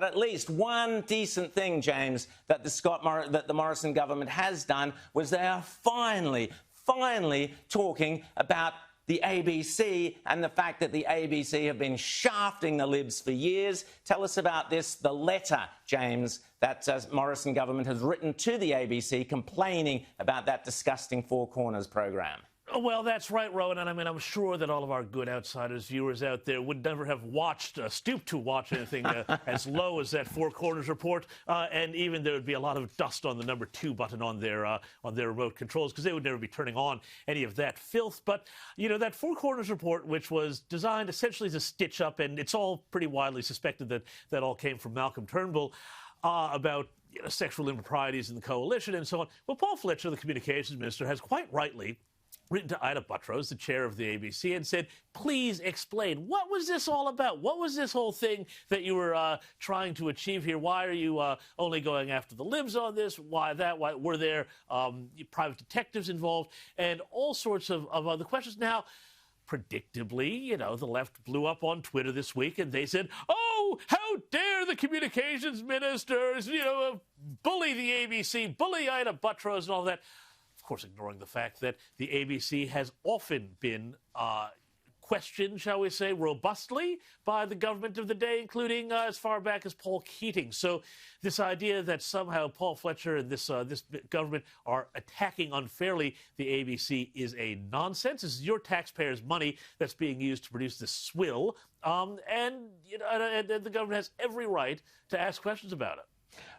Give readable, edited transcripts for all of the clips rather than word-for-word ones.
At least one decent thing, James, that the Morrison government has done was they are finally talking about the ABC and the fact that the ABC have been shafting the Libs for years. Tell us about this, the letter, James, that Morrison government has written to the ABC complaining about that disgusting Four Corners program. Well, that's right, Rowan, and I mean, I'm sure that all of our good outsiders viewers out there would never have stooped to watch anything as low as that Four Corners report, and even there would be a lot of dust on the number 2 button on their remote controls, because they would never be turning on any of that filth. But, you know, that Four Corners report, which was designed essentially to stitch up, and it's all pretty widely suspected that all came from Malcolm Turnbull, about sexual improprieties in the coalition and so on. Well, Paul Fletcher, the communications minister, has quite rightly written to Ita Buttrose, the chair of the ABC, and said, please explain, what was this all about? What was this whole thing that you were trying to achieve here? Why are you only going after the Libs on this? Why that? Why were there private detectives involved? And all sorts of other questions. Now, predictably, you know, the left blew up on Twitter this week and they said, oh, how dare the communications ministers, you know, bully the ABC, bully Ita Buttrose and all that. Of course, ignoring the fact that the ABC has often been questioned, shall we say, robustly by the government of the day, including as far back as Paul Keating. So this idea that somehow Paul Fletcher and this government are attacking unfairly the ABC is a nonsense. This is your taxpayers' money that's being used to produce this swill, and the government has every right to ask questions about it.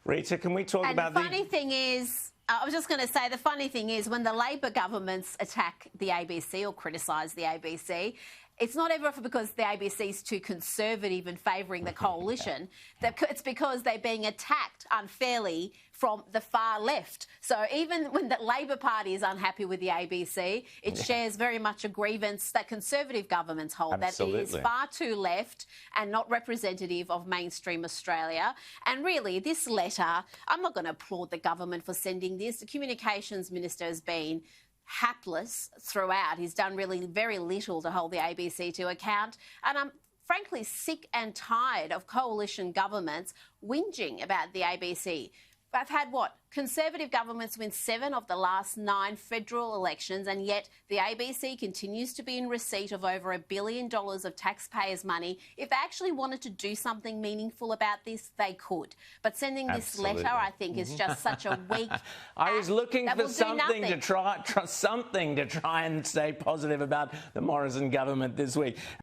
Rita, can we talk about the funny thing is, I was just going to say, the funny thing is when the Labor governments attack the ABC or criticise the ABC, it's not ever because the ABC is too conservative and favouring the coalition. It's because they're being attacked unfairly from the far left. So even when the Labor Party is unhappy with the ABC, it shares very much a grievance that Conservative governments hold. Absolutely. That it is far too left and not representative of mainstream Australia. And really, this letter, I'm not going to applaud the government for sending this. The Communications Minister has been hapless throughout. He's done really very little to hold the ABC to account. And I'm frankly sick and tired of coalition governments whinging about the ABC. I've had, Conservative governments win 7 of the last 9 federal elections, and yet the ABC continues to be in receipt of over $1 billion of taxpayers' money. If they actually wanted to do something meaningful about this, they could. But sending this letter, I think, is just such a weak I was looking for something to try and stay positive about the Morrison government this week.